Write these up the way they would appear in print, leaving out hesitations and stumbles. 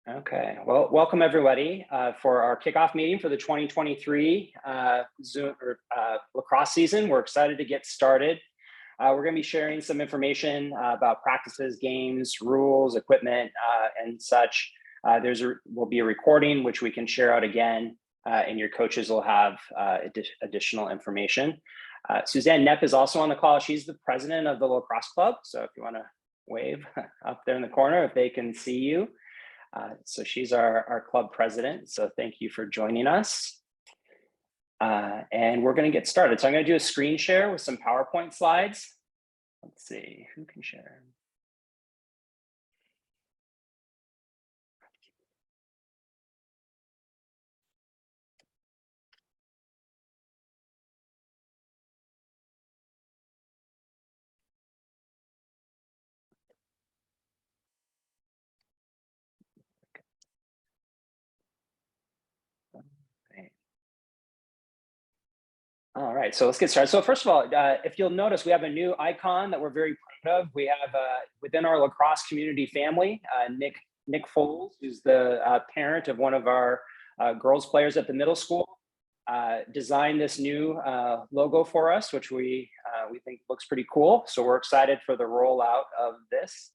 Okay, well, welcome everybody for our kickoff meeting for the 2023 lacrosse season. We're excited to get started. We're going to be sharing some information about practices, games, rules, equipment, and such. Will be a recording which we can share out again, and your coaches will have additional information. Suzanne Knepp is also on the call. She's the president of the lacrosse club. So if you want to wave up there in the corner, if they can see you. So she's our club president. So thank you for joining us. And we're going to get started. So I'm going to do a screen share with some PowerPoint slides. Let's see, who can share? All right, so let's get started. So first of all, if you'll notice, we have a new icon that we're very proud of. We have within our lacrosse community family, Nick Foles, who's the parent of one of our girls players at the middle school, designed this new logo for us, which we think looks pretty cool. So we're excited for the rollout of this.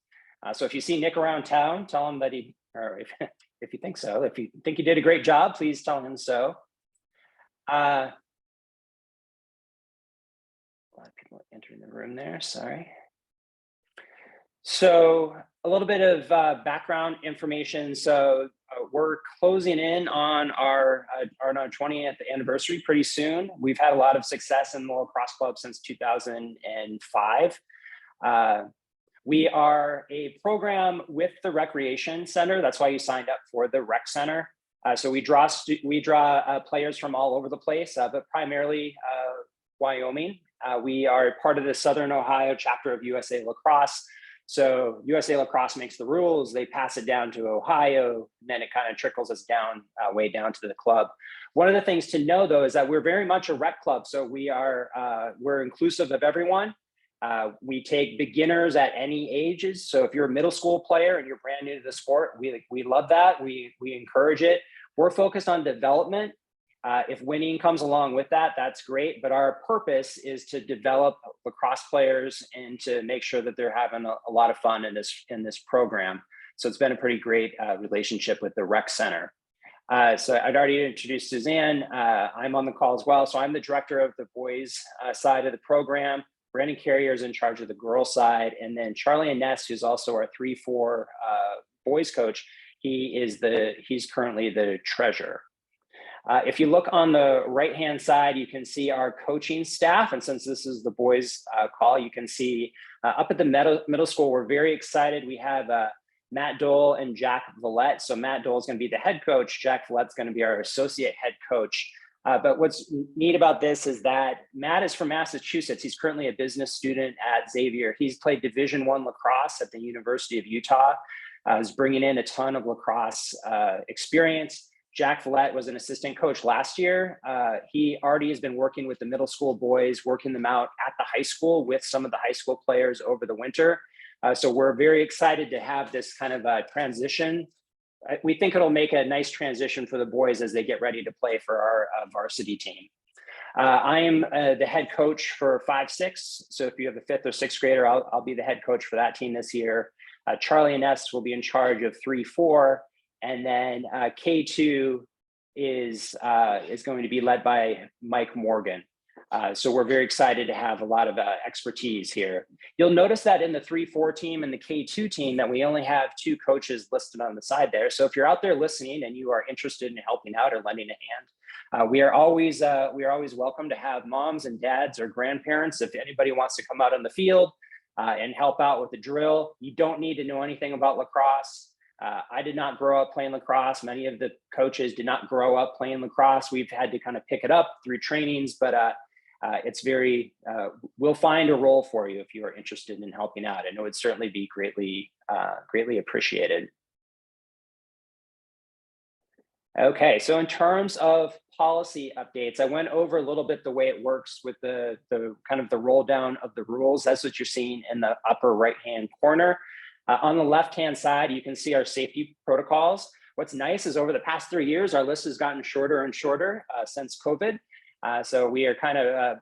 So if you see Nick around town, tell him that or if you think so. If you think he did a great job, please tell him so. A lot of people entering the room there, sorry. So a little bit of background information. So we're closing in on our 20th anniversary pretty soon. We've had a lot of success in the lacrosse club since 2005. We are a program with the Recreation Center. That's why you signed up for the Rec Center. So we draw players from all over the place, but primarily Wyoming. We are part of the Southern Ohio chapter of USA Lacrosse. So USA Lacrosse makes the rules, they pass it down to Ohio, and then it kind of trickles us down, way down to the club. One of the things to know though, is that we're very much a rec club. So we're inclusive of everyone. We take beginners at any ages. So if you're a middle school player and you're brand new to the sport, we love that. We encourage it. We're focused on development. If winning comes along with that, that's great. But our purpose is to develop lacrosse players and to make sure that they're having a lot of fun in this program. So it's been a pretty great relationship with the Rec Center. So I'd already introduced Suzanne. I'm on the call as well. So I'm the director of the boys side of the program. Brandon Carrier is in charge of the girls side. And then Charlie Ness, who's also our 3-4 boys coach, he's currently the treasurer. If you look on the right-hand side, you can see our coaching staff. And since this is the boys call, you can see up at the middle school, we're very excited. We have Matt Dole and Jack Villette. So Matt Dole is going to be the head coach. Jack Villette's going to be our associate head coach. But what's neat about this is that Matt is from Massachusetts. He's currently a business student at Xavier. He's played Division I lacrosse at the University of Utah. Is bringing in a ton of lacrosse experience. Jack Villette was an assistant coach last year. He already has been working with the middle school boys, working them out at the high school with some of the high school players over the winter. So we're very excited to have this kind of transition. We think it'll make a nice transition for the boys as they get ready to play for our varsity team. I am the head coach for 5-6. So if you have a 5th or 6th grader, I'll be the head coach for that team this year. Charlie and Ness will be in charge of 3-4. And then K2 is going to be led by Mike Morgan. So we're very excited to have a lot of expertise here. You'll notice that in the 3-4 team and the K2 team that we only have 2 coaches listed on the side there. So if you're out there listening and you are interested in helping out or lending a hand, we are always welcome to have moms and dads or grandparents. If anybody wants to come out on the field and help out with the drill, you don't need to know anything about lacrosse. I did not grow up playing lacrosse. Many of the coaches did not grow up playing lacrosse. We've had to kind of pick it up through trainings, but it's we'll find a role for you if you are interested in helping out. And it would certainly be greatly appreciated. Okay, so in terms of policy updates, I went over a little bit the way it works with the kind of the roll down of the rules. That's what you're seeing in the upper right-hand corner. On the left-hand side, you can see our safety protocols. what's nice is over the past 3 years, our list has gotten shorter and shorter since COVID. So we are kind of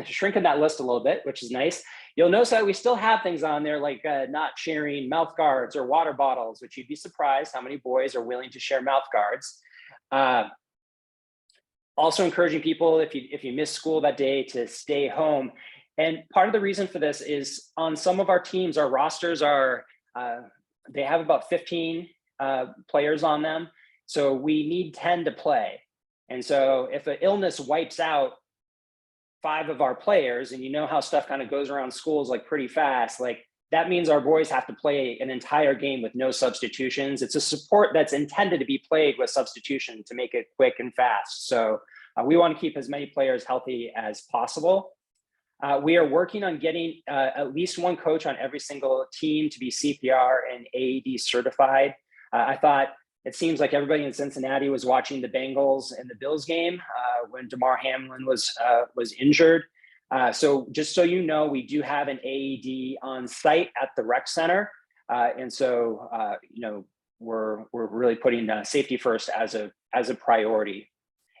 shrinking that list a little bit, which is nice. You'll notice that we still have things on there like not sharing mouth guards or water bottles, which you'd be surprised how many boys are willing to share mouth guards. Also encouraging people, if you miss school that day, to stay home. And part of the reason for this is on some of our teams, our rosters are, they have about 15 players on them. So we need 10 to play. And so if an illness wipes out 5 of our players, and you know how stuff kind of goes around schools like pretty fast, like that means our boys have to play an entire game with no substitutions. It's a support that's intended to be played with substitution to make it quick and fast. So we want to keep as many players healthy as possible. We are working on getting at least one coach on every single team to be CPR and AED certified. I thought it seems like everybody in Cincinnati was watching the Bengals and the Bills game when Damar Hamlin was injured. So just so you know, we do have an AED on site at the rec center. And so, you know, we're really putting safety first as a priority.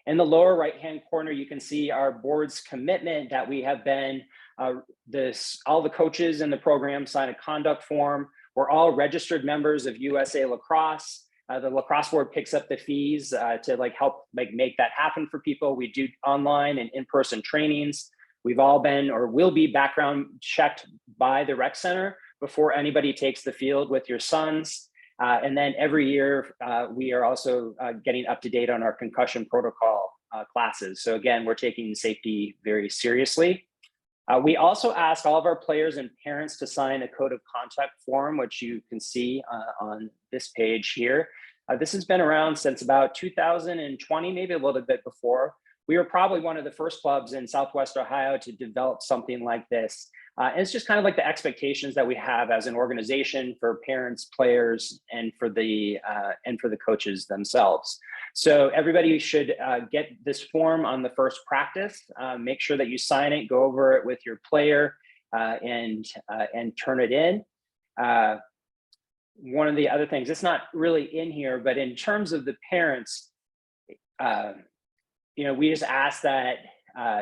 In the lower right-hand corner, you can see our board's commitment that we have been, all the coaches in the program sign a conduct form. We're all registered members of USA Lacrosse. The lacrosse board picks up the fees to like help make that happen for people. We do online and in-person trainings. We've all been or will be background checked by the rec center before anybody takes the field with your sons. And then every year, we are also getting up to date on our concussion protocol classes. So again, we're taking safety very seriously. We also ask all of our players and parents to sign a code of conduct form, which you can see on this page here. This has been around since about 2020, maybe a little bit before. We were probably one of the first clubs in Southwest Ohio to develop something like this. And it's just kind of like the expectations that we have as an organization for parents, players, and for the coaches themselves. So everybody should get this form on the first practice. Make sure that you sign it, go over it with your player, and turn it in. One of the other things, it's not really in here, but in terms of the parents, you know, we just ask that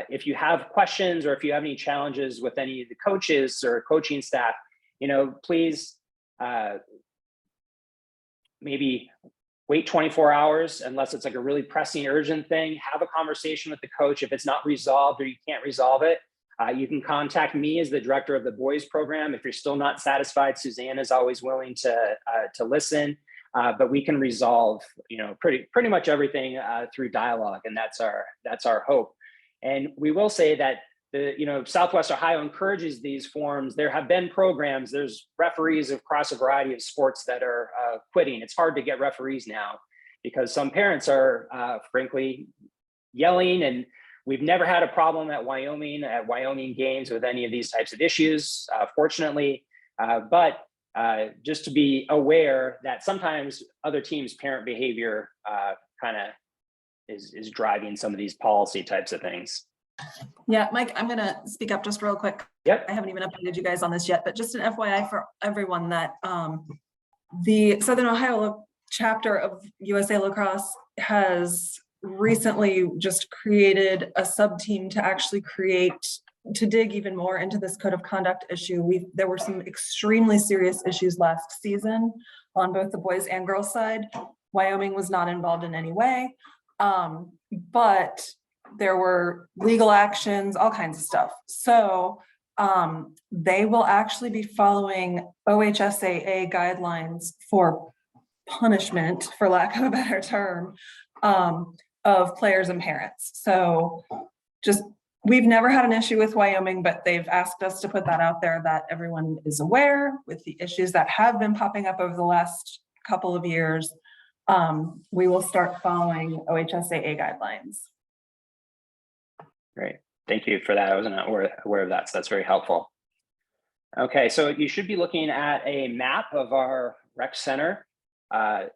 if you have questions or if you have any challenges with any of the coaches or coaching staff, you know, please maybe wait 24 hours unless it's like a really pressing, urgent thing. Have a conversation with the coach. If it's not resolved or you can't resolve it, you can contact me as the director of the boys program. If you're still not satisfied, Suzanne is always willing to listen. But we can resolve, you know, pretty much everything through dialogue, and that's our hope. And we will say that Southwest Ohio encourages these forms. There have been programs. There's referees across a variety of sports that are quitting. It's hard to get referees now because some parents are frankly yelling, and we've never had a problem at Wyoming games with any of these types of issues, fortunately. But just to be aware that sometimes other teams' parent behavior kind of is driving some of these policy types of things. Yeah, Mike, I'm going to speak up just real quick. Yep. I haven't even updated you guys on this yet, but just an FYI for everyone that the Southern Ohio chapter of USA Lacrosse has recently just created a sub-team to actually dig even more into this code of conduct issue. There were some extremely serious issues last season on both the boys and girls side. Wyoming was not involved in any way, but there were legal actions, all kinds of stuff. So they will actually be following OHSAA guidelines for punishment, for lack of a better term, of players and parents. So we've never had an issue with Wyoming, but they've asked us to put that out there that everyone is aware with the issues that have been popping up over the last couple of years. We will start following OHSAA guidelines. Great, thank you for that. I wasn't aware of that, so that's very helpful. Okay, so you should be looking at a map of our rec center.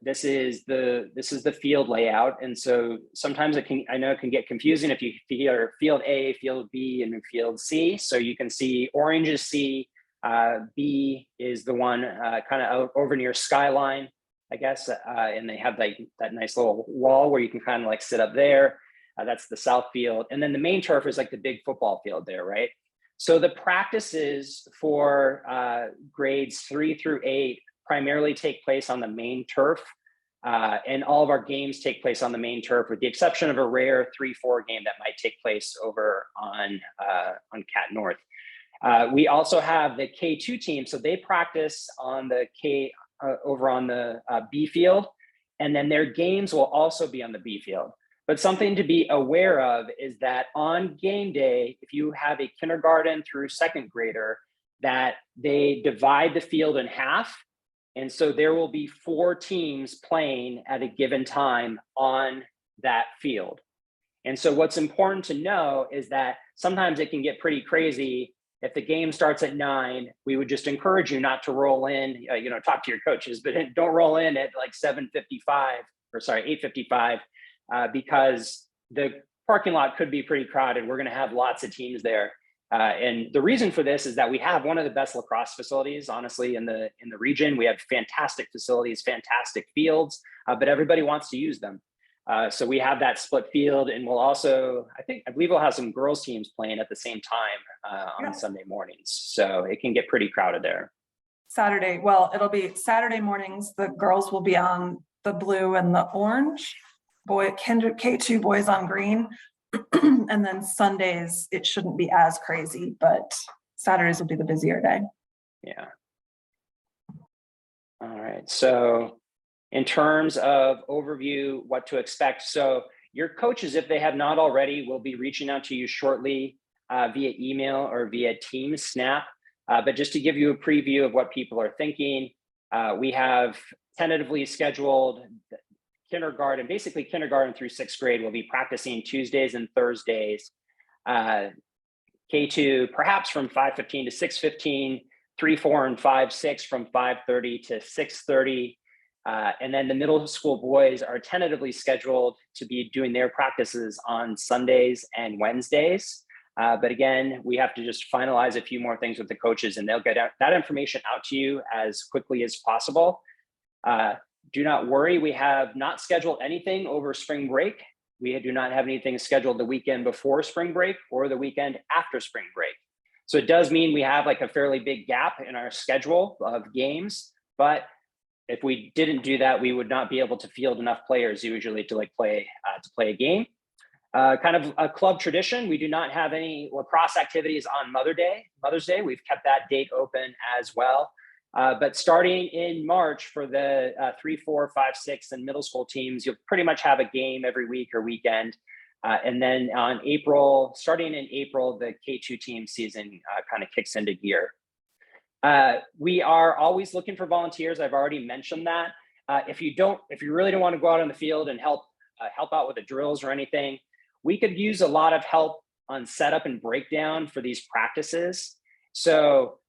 This is the field layout, and so sometimes it can get confusing if you hear field A, field B, and field C. So you can see orange is C, B is the one kind of over near Skyline, I guess, and they have like that nice little wall where you can kind of like sit up there. That's the south field. And then the main turf is like the big football field there, right? So the practices for grades 3 through 8 primarily take place on the main turf. And all of our games take place on the main turf, with the exception of a rare 3-4 game that might take place over on Cat North. We also have the K2 team, so they practice on the over on the B field, and then their games will also be on the B field. But something to be aware of is that on game day, if you have a kindergarten through second grader, that they divide the field in half. And so there will be 4 teams playing at a given time on that field. And so what's important to know is that sometimes it can get pretty crazy. If the game starts at 9, we would just encourage you not to roll in, talk to your coaches, but don't roll in at like 8:55, because the parking lot could be pretty crowded. We're going to have lots of teams there. And the reason for this is that we have one of the best lacrosse facilities, honestly, in the region. We have fantastic facilities, fantastic fields, but everybody wants to use them. So we have that split field, and we'll also, I believe we'll have some girls teams playing at the same time on Sunday mornings. So it can get pretty crowded there. It'll be Saturday mornings. The girls will be on the blue and the orange. K2 boys on green. And then Sundays, it shouldn't be as crazy, but Saturdays will be the busier day. Yeah. All right. So in terms of overview, what to expect. So your coaches, if they have not already, will be reaching out to you shortly via email or via Teams Snap. But just to give you a preview of what people are thinking, we have tentatively scheduled kindergarten through 6th grade will be practicing Tuesdays and Thursdays. K2 perhaps from 5:15 to 6:15, 3, 4, and 5, 6 from 5:30 to 6:30. And then the middle school boys are tentatively scheduled to be doing their practices on Sundays and Wednesdays. But again, we have to just finalize a few more things with the coaches, and they'll get that information out to you as quickly as possible. Do not worry, we have not scheduled anything over spring break. We do not have anything scheduled the weekend before spring break or the weekend after spring break. So it does mean we have like a fairly big gap in our schedule of games, but if we didn't do that, we would not be able to field enough players usually to play a game. Kind of a club tradition, we do not have any lacrosse activities on Mother's Day. We've kept that date open as well. But starting in March for the 3, 4, 5, 6 and middle school teams, you'll pretty much have a game every week or weekend. And then starting in April, the K2 team season kind of kicks into gear. We are always looking for volunteers. I've already mentioned that. If you really don't want to go out on the field and help out with the drills or anything, we could use a lot of help on setup and breakdown for these practices. So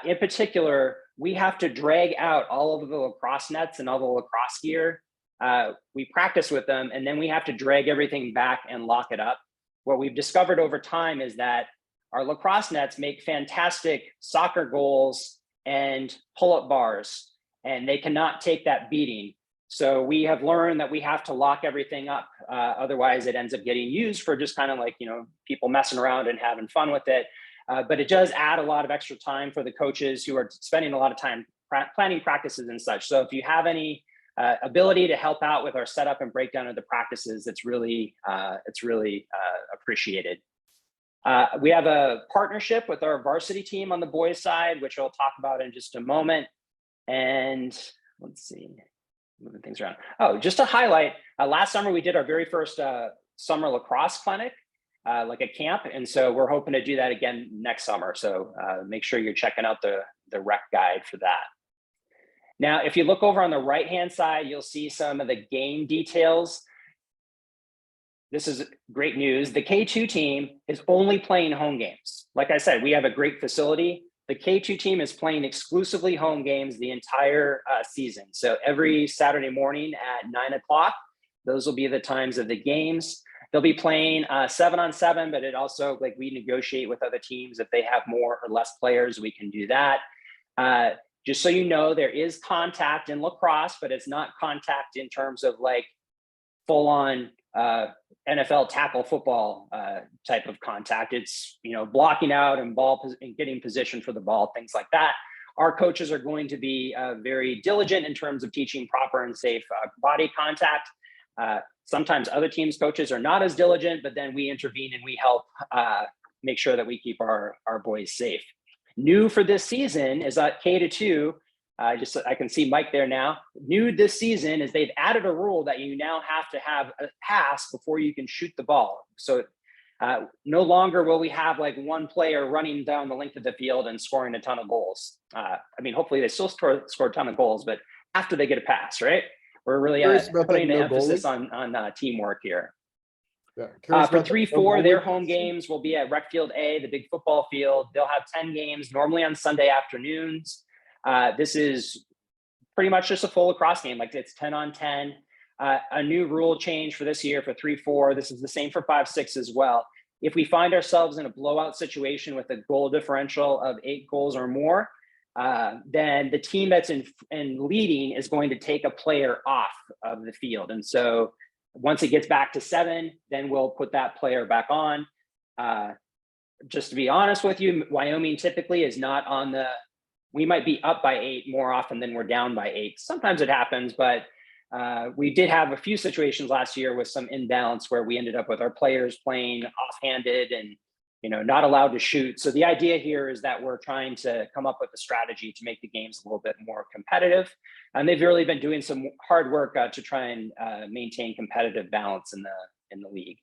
in particular, we have to drag out all of the lacrosse nets and all the lacrosse gear. We practice with them, and then we have to drag everything back and lock it up. What we've discovered over time is that our lacrosse nets make fantastic soccer goals and pull-up bars, and they cannot take that beating. So we have learned that we have to lock everything up. Otherwise, it ends up getting used for just kind of people messing around and having fun with it. But it does add a lot of extra time for the coaches who are spending a lot of time planning practices and such. So if you have any ability to help out with our setup and breakdown of the practices, it's really appreciated. We have a partnership with our varsity team on the boys side, which I'll talk about in just a moment. And let's see, moving things around. Oh, just to highlight, last summer we did our very first summer lacrosse clinic. Like a camp. And so we're hoping to do that again next summer. So make sure you're checking out the rec guide for that. Now, if you look over on the right-hand side, you'll see some of the game details. This is great news. The K2 team is only playing home games. Like I said, we have a great facility. The K2 team is playing exclusively home games the entire season. So every Saturday morning at 9 o'clock, those will be the times of the games. They'll be playing 7-on-7, but it also, we negotiate with other teams. If they have more or less players, we can do that. Just so you know, there is contact in lacrosse, but it's not contact in terms of like full on NFL tackle football type of contact. It's, you know, blocking out and and getting position for the ball, things like that. Our coaches are going to be very diligent in terms of teaching proper and safe body contact. Sometimes other teams' coaches are not as diligent, but then we intervene and we help make sure that we keep our boys safe. New for this season is at K-2. I can see Mike there now. New this season is they've added a rule that you now have to have a pass before you can shoot the ball. So no longer will we have like one player running down the length of the field and scoring a ton of goals. I mean, hopefully they still score a ton of goals, but after they get a pass, right? We're really putting an emphasis on teamwork here. Yeah, for 3-4, their home games will be at Rec Field A, the big football field. They'll have 10 games, normally on Sunday afternoons. This is pretty much just a full lacrosse game, like it's 10 on 10. A new rule change for this year for 3-4. This is the same for 5-6 as well. If we find ourselves in a blowout situation with a goal differential of 8 goals or more, then the team that's in leading is going to take a player off of the field. And so once it gets back to 7, then we'll put that player back on. Just to be honest with you, Wyoming typically is not on we might be up by 8 more often than we're down by 8. Sometimes it happens, but we did have a few situations last year with some imbalance where we ended up with our players playing offhanded and, you know, not allowed to shoot. So the idea here is that we're trying to come up with a strategy to make the games a little bit more competitive. And they've really been doing some hard work to try and maintain competitive balance in the league.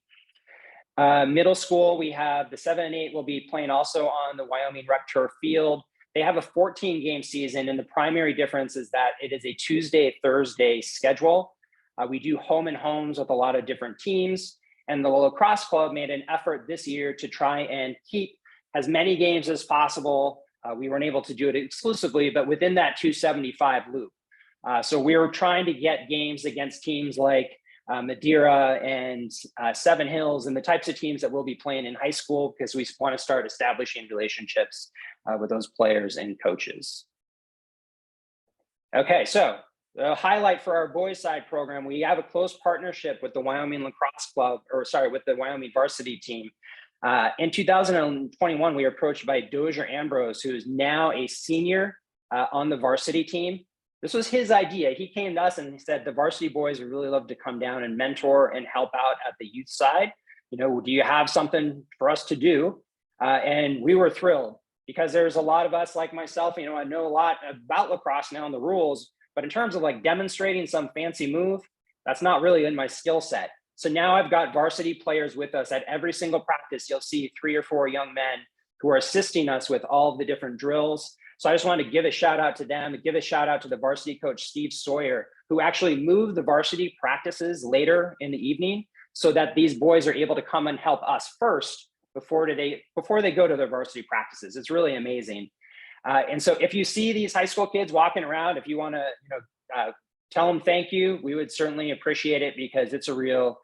Middle school, we have the 7 and 8 will be playing also on the Wyoming Rec Turf Field. They have a 14-game season, and the primary difference is that it is a Tuesday-Thursday schedule. We do home and homes with a lot of different teams, and the lacrosse club made an effort this year to try and keep as many games as possible. We weren't able to do it exclusively, but within that 275 loop. So we were trying to get games against teams like Madeira and Seven Hills and the types of teams that we'll be playing in high school, because we want to start establishing relationships with those players and coaches. Okay, so the highlight for our boys side program, we have a close partnership with the Wyoming Lacrosse Club, with the Wyoming varsity team. In 2021, we were approached by Dozier Ambrose, who is now a senior on the varsity team. This was his idea. He came to us and he said, the varsity boys would really love to come down and mentor and help out at the youth side. You know, do you have something for us to do? And we were thrilled, because there's a lot of us like myself, you know, I know a lot about lacrosse now and the rules, but in terms of like demonstrating some fancy move, that's not really in my skill set. So now I've got varsity players with us at every single practice. You'll see 3 or 4 young men who are assisting us with all of the different drills. So I just wanted to give a shout out to them and give a shout out to the varsity coach, Steve Sawyer, who actually moved the varsity practices later in the evening so that these boys are able to come and help us first before they go to their varsity practices. It's really amazing. And so if you see these high school kids walking around, if you want to, tell them thank you, we would certainly appreciate it, because it's a real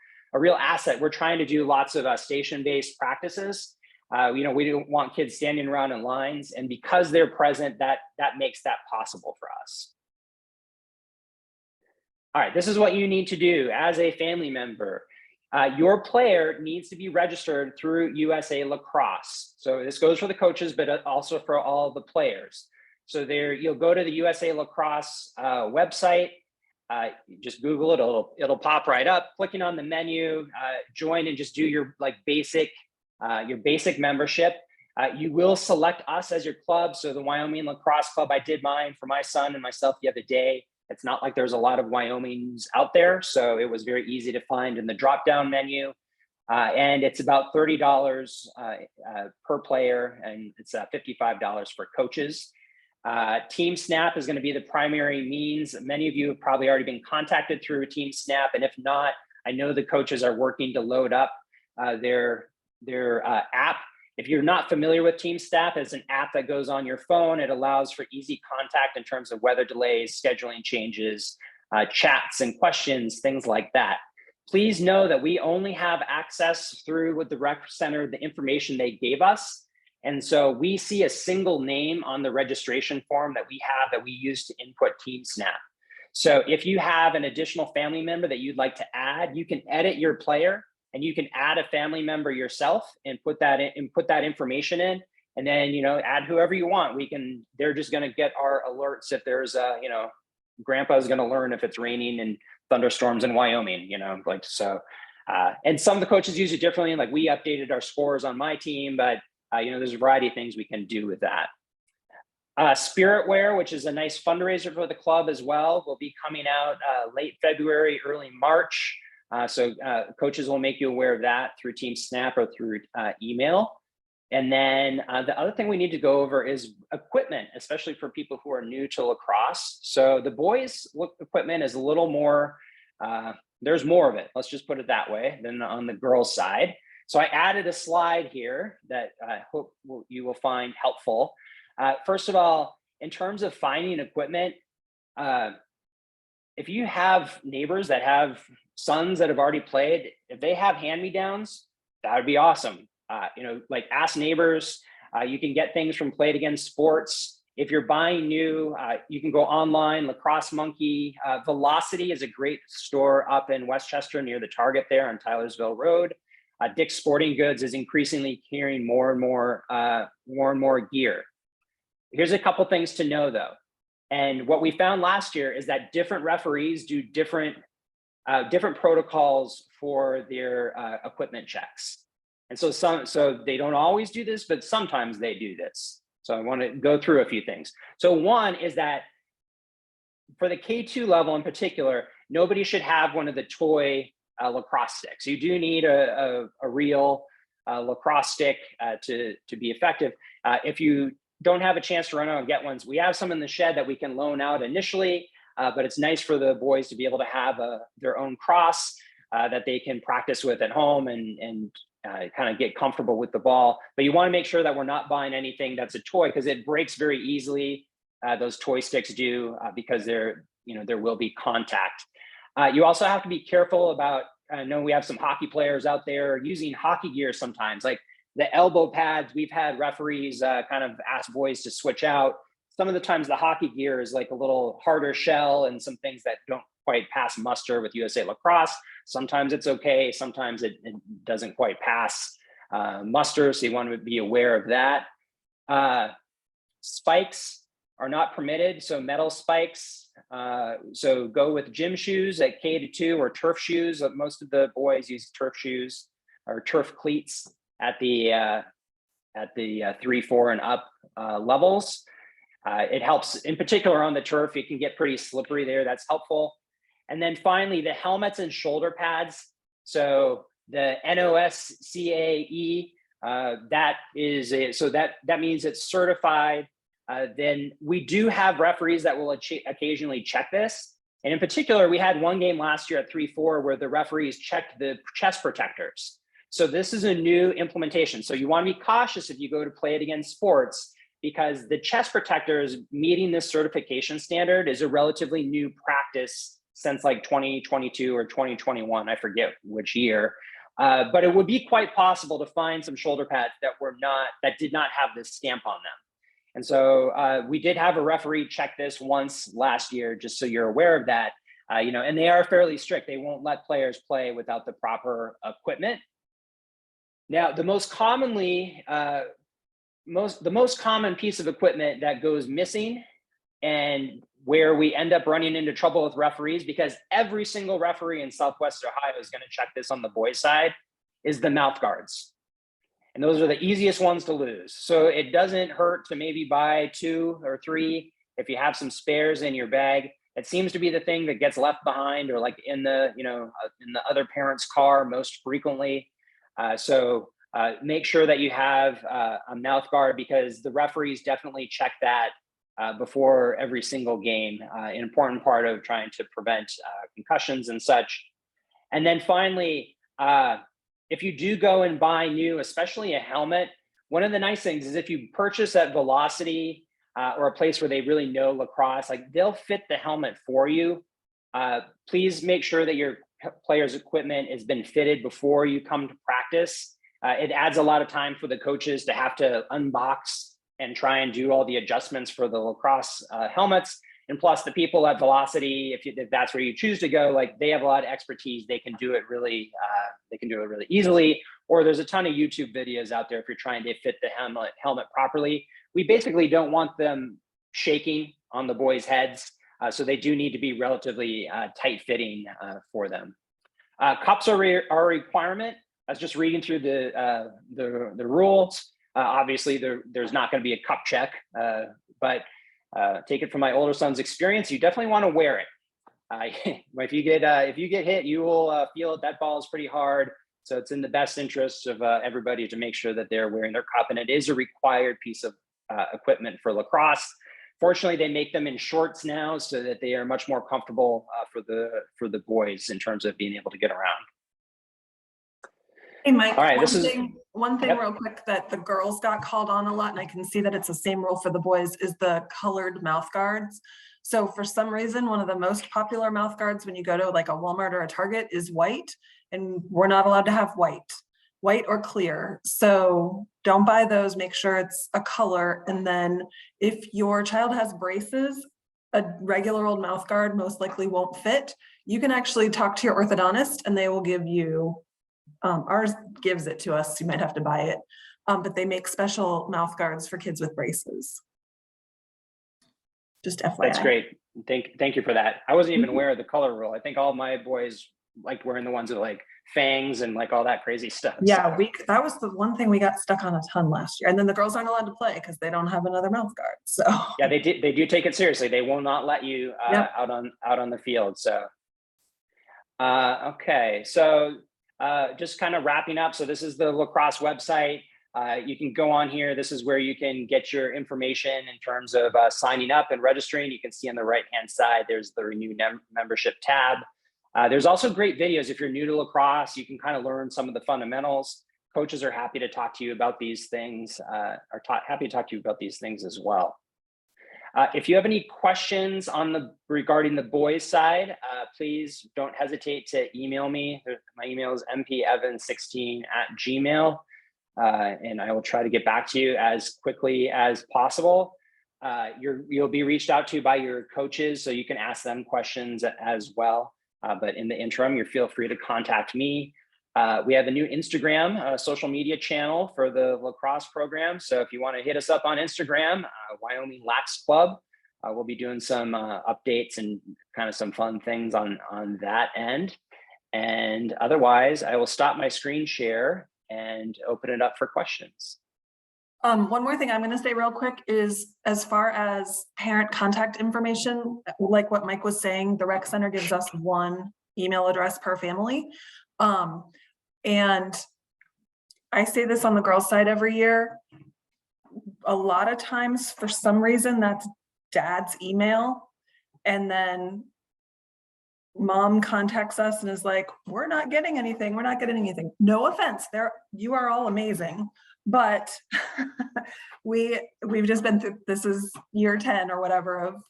asset. We're trying to do lots of station-based practices. We don't want kids standing around in lines, and because they're present, that makes that possible for us. All right, this is what you need to do as a family member. Your player needs to be registered through USA Lacrosse. So this goes for the coaches, but also for all the players. So there, you'll go to the USA Lacrosse website. Just Google it, it'll pop right up. Clicking on the menu, join and just do your basic membership. You will select us as your club. So the Wyoming Lacrosse Club, I did mine for my son and myself the other day. It's not like there's a lot of Wyomings out there, so it was very easy to find in the drop-down menu. And it's about $30 per player, and it's $55 for coaches. Team Snap is going to be the primary means. Many of you have probably already been contacted through Team Snap, and if not, I know the coaches are working to load up their app. If you're not familiar with Team Snap, it's an app that goes on your phone. It allows for easy contact in terms of weather delays, scheduling changes, chats and questions, things like that. Please know that we only have access through with the rec center, the information they gave us. And so we see a single name on the registration form that we have that we use to input Team Snap. So if you have an additional family member that you'd like to add, you can edit your player and you can add a family member yourself and put that in and put that information in. And then, you know, add whoever you want. They're just going to get our alerts if there's you know, grandpa's going to learn if it's raining and thunderstorms in Wyoming, you know, like, so, and some of the coaches use it differently. Like we updated our scores on my team, but you know, there's a variety of things we can do with that. Spirit Wear, which is a nice fundraiser for the club as well, will be coming out late February, early March. So coaches will make you aware of that through Team Snap or through email. And then the other thing we need to go over is equipment, especially for people who are new to lacrosse. So the boys' equipment is a little more, there's more of it, let's just put it that way, than on the girls' side. So I added a slide here that I hope you will find helpful. First of all, in terms of finding equipment, if you have neighbors that have sons that have already played, if they have hand-me-downs, that would be awesome. You know, like ask neighbors. You can get things from Play It Again Sports. If you're buying new, you can go online, Lacrosse Monkey. Velocity is a great store up in Westchester near the Target there on Tylersville Road. Dick's Sporting Goods is increasingly carrying more and more gear. Here's a couple things to know though. And what we found last year is that different referees do different protocols for their equipment checks. And so they don't always do this, but sometimes they do this. So I want to go through a few things. So one is that for the K2 level in particular, nobody should have one of the toy lacrosse sticks. You do need a real lacrosse stick to be effective. If you don't have a chance to run out and get ones, we have some in the shed that we can loan out initially, but it's nice for the boys to be able to have their own cross that they can practice with at home and kind of get comfortable with the ball. But you want to make sure that we're not buying anything that's a toy because it breaks very easily. Those toy sticks do because there will be contact. You also have to be careful about, I know we have some hockey players out there using hockey gear sometimes, like the elbow pads. We've had referees kind of ask boys to switch out. Some of the times the hockey gear is like a little harder shell and some things that don't quite pass muster with USA Lacrosse. Sometimes it's okay. Sometimes it doesn't quite pass muster. So you want to be aware of that. Spikes are not permitted. So metal spikes. So go with gym shoes at K2 or turf shoes. Most of the boys use turf shoes or turf cleats at the 3, 4 and up levels. It helps in particular on the turf. It can get pretty slippery there. That's helpful. And then finally, the helmets and shoulder pads. So the NOSCAE, that means it's certified. Then we do have referees that will occasionally check this. And in particular, we had one game last year at 3-4 where the referees checked the chest protectors. So this is a new implementation. So you want to be cautious if you go to Play It Again Sports, because the chest protectors meeting this certification standard is a relatively new practice since like 2022 or 2021, I forget which year. But it would be quite possible to find some shoulder pads that did not have this stamp on them. And so we did have a referee check this once last year, just so you're aware of that. And they are fairly strict. They won't let players play without the proper equipment. Now, the most common piece of equipment that goes missing and where we end up running into trouble with referees, because every single referee in Southwest Ohio is going to check this on the boys' side, is the mouth guards. And those are the easiest ones to lose. So it doesn't hurt to maybe buy 2 or 3 if you have some spares in your bag. It seems to be the thing that gets left behind or like in the other parent's car most frequently. So make sure that you have a mouth guard, because the referees definitely check that before every single game, an important part of trying to prevent concussions and such. And then finally, if you do go and buy new, especially a helmet, one of the nice things is if you purchase at Velocity or a place where they really know lacrosse, like they'll fit the helmet for you. Please make sure that your player's equipment has been fitted before you come to practice. It adds a lot of time for the coaches to have to unbox and try and do all the adjustments for the lacrosse helmets. And plus the people at Velocity, if that's where you choose to go, like they have a lot of expertise. They can do it really easily. Or there's a ton of YouTube videos out there if you're trying to fit the helmet properly. We basically don't want them shaking on the boys' heads. So they do need to be relatively tight fitting for them. Cups are a requirement. I was just reading through the rules. Obviously, there's not going to be a cup check, but take it from my older son's experience. You definitely want to wear it. If you get hit, you will feel it. That ball is pretty hard. So it's in the best interest of everybody to make sure that they're wearing their cup, and it is a required piece of equipment for lacrosse. Fortunately, they make them in shorts now so that they are much more comfortable for the boys in terms of being able to get around. Hey, Mike, all right, one thing yep. Real quick that the girls got called on a lot, and I can see that it's the same rule for the boys, is the colored mouth guards. So for some reason, one of the most popular mouth guards when you go to like a Walmart or a Target is white, and we're not allowed to have white or clear. So don't buy those, make sure it's a color. And then if your child has braces, a regular old mouth guard most likely won't fit. You can actually talk to your orthodontist and they will give you, ours gives it to us, you might have to buy it, but they make special mouth guards for kids with braces. Just FYI. That's great. Thank you for that. I wasn't even aware of the color rule. I think all my boys liked wearing the ones with like fangs and like all that crazy stuff. Yeah, so that was the one thing we got stuck on a ton last year. And then the girls aren't allowed to play because they don't have another mouth guard. So yeah, they do take it seriously. They will not let you yep. out on the field. So okay, so just kind of wrapping up. So this is the lacrosse website. You can go on here. This is where you can get your information in terms of signing up and registering. You can see on the right-hand side, there's the Renew Membership tab. There's also great videos. If you're new to lacrosse, you can kind of learn some of the fundamentals. Coaches are happy to talk to you about these things, happy to talk to you about these things as well. If you have any questions regarding the boys side, please don't hesitate to email me. My email is mpevans16@gmail. And I will try to get back to you as quickly as possible. You'll be reached out to by your coaches, so you can ask them questions as well. But in the interim, you feel free to contact me. We have a new Instagram social media channel for the lacrosse program. So if you want to hit us up on Instagram, Wyoming Lax Club, we'll be doing some updates and kind of some fun things on that end. And otherwise, I will stop my screen share and open it up for questions. One more thing I'm going to say real quick is, as far as parent contact information, like what Mike was saying, the rec center gives us one email address per family. And I say this on the girls' side every year. A lot of times, for some reason, that's dad's email. And then mom contacts us and is like, we're not getting anything. We're not getting anything. No offense, you are all amazing. But we've just been through, this is year 10 or whatever of,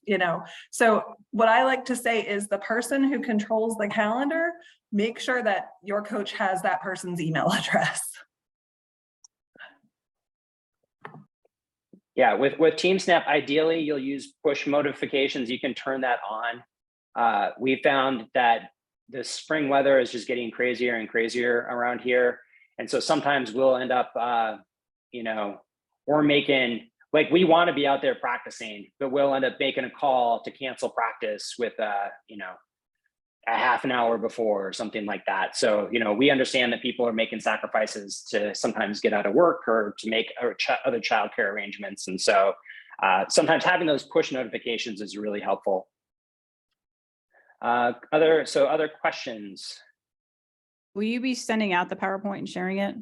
so what I like to say is the person who controls the calendar, make sure that your coach has that person's email address. Yeah, with TeamSnap, ideally you'll use push notifications. You can turn that on. We found that the spring weather is just getting crazier and crazier around here. And so sometimes we'll end up, we're making, like, we want to be out there practicing, but we'll end up making a call to cancel practice with, a half an hour before or something like that. So, we understand that people are making sacrifices to sometimes get out of work or to make other childcare arrangements. And so sometimes having those push notifications is really helpful. Other questions? Will you be sending out the PowerPoint and sharing it?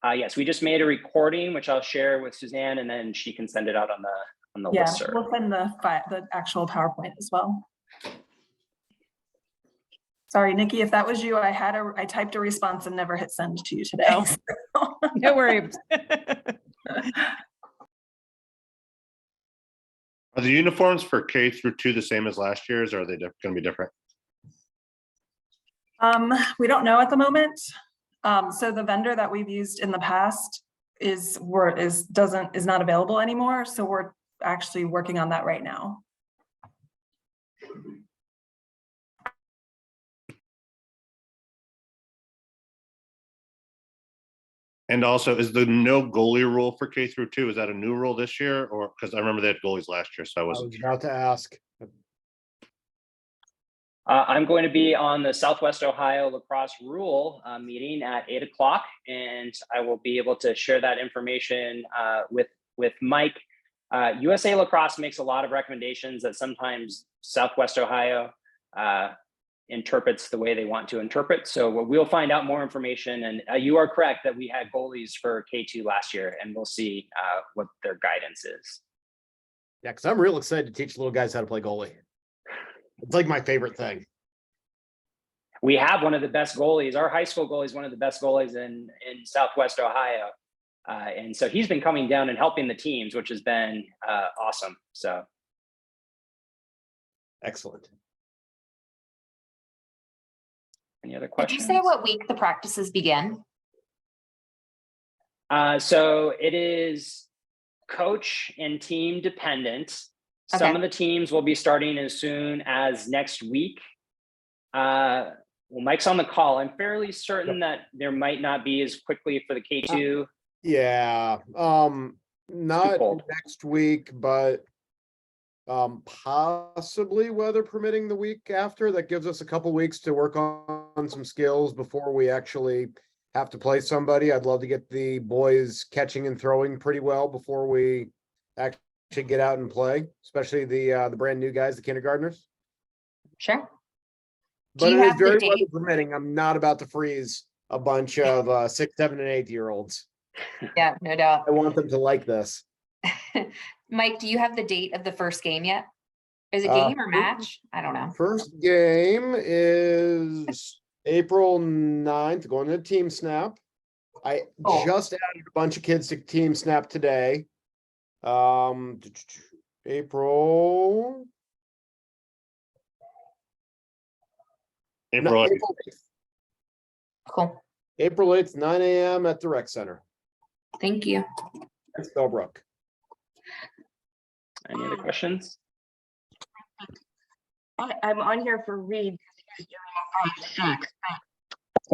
Yes, we just made a recording, which I'll share with Suzanne, and then she can send it out on the listserv. We'll send the actual PowerPoint as well. Sorry, Nikki, if that was you, I typed a response and never hit send to you today. Oh. No worries. Are the uniforms for K through 2 the same as last year's, or are they going to be different? We don't know at the moment. So the vendor that we've used in the past is not available anymore. So we're actually working on that right now. And also, is the no goalie rule for K through 2, is that a new rule this year? Or, because I remember they had goalies last year, so I I wasn't was sure. about to ask. I'm going to be on the Southwest Ohio Lacrosse Rule meeting at 8 o'clock, and I will be able to share that information with Mike. USA Lacrosse makes a lot of recommendations that sometimes Southwest Ohio interprets the way they want to interpret. So we'll find out more information. And you are correct that we had goalies for K2 last year, and we'll see what their guidance is. Yeah, because I'm real excited to teach little guys how to play goalie. It's like my favorite thing. We have one of the best goalies. Our high school goalie is one of the best goalies in Southwest Ohio. And so he's been coming down and helping the teams, which has been awesome. So Excellent. any other Did questions? you say what week the practices begin? So it is coach and team dependent. Some Okay. of the teams will be starting as soon as next week. Well, Mike's on the call. I'm fairly certain that there might not be as quickly for the K2. Yeah, not cold. next week, but possibly weather permitting the week after. That gives us a couple weeks to work on some skills before we actually have to play somebody. I'd love to get the boys catching and throwing pretty well before we actually get out and play, especially the brand new guys, the kindergartners. Sure. Do But you it is have the very date? weather permitting. I'm not about to freeze a bunch of 6, 7, and 8-year-olds. Yeah, no doubt. I want them to like this. Mike, do you have the date of the first game yet? Is it Uh, game or match? I don't know. First game is April 9th, going to Team Snap. I Oh. just added a bunch of kids to Team Snap today. April. April, April 8th. Cool. April 8th, 9 a.m. at the Rec Center. Thank you. It's Bellbrook. Any other questions? I'm on here for Reed.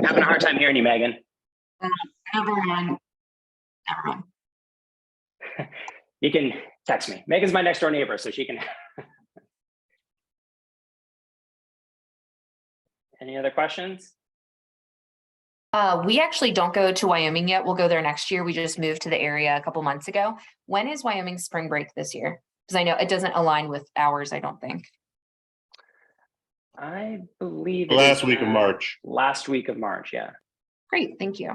Having a hard time hearing you, Megan. Never mind. You can text me. Megan's my next door neighbor, so she can. Any other questions? We actually don't go to Wyoming yet. We'll go there next year. We just moved to the area a couple months ago. When is Wyoming spring break this year? Because I know it doesn't align with ours, I don't think. I believe it last is, week of March. Last week of March, yeah. Great, thank you.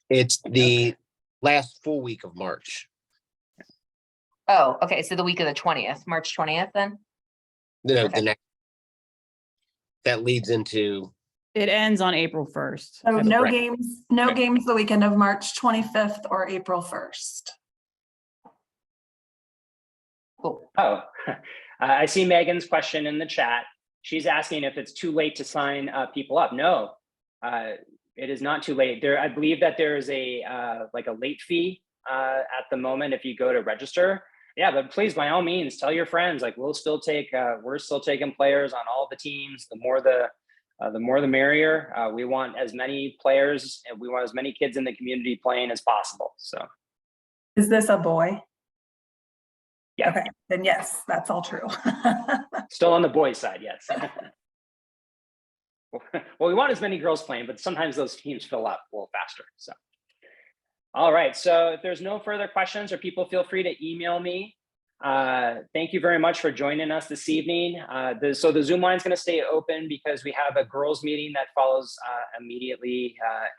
It's the last full week of March. Oh, okay, so the week of the 20th, March 20th then? No, Okay. the next. That leads into, It ends on April 1st. So I no believe. games the weekend of March 25th or April 1st. Cool. Oh, I see Megan's question in the chat. She's asking if it's too late to sign people up. No, it is not too late. I believe that there is a like a late fee at the moment if you go to register. Yeah, but please, by all means, tell your friends. Like we're still taking players on all the teams. The more the merrier. We want as many players and we want as many kids in the community playing as possible. So, Is this a boy? yeah, Okay, then yes, that's all true. still on the boys' side, yes. Well, we want as many girls playing, but sometimes those teams fill up a little faster. So, all right. So if there's no further questions or people feel free to email me. Thank you very much for joining us this evening. So the Zoom line is going to stay open because we have a girls meeting that follows immediately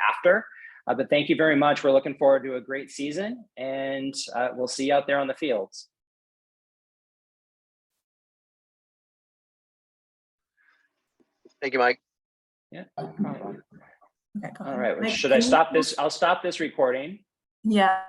after. But thank you very much. We're looking forward to a great season and we'll see you out there on the fields. thank you, Mike. Yeah. No problem. Okay, go All ahead. right. Mike, Should can I you- stop this? I'll stop this recording. Yeah,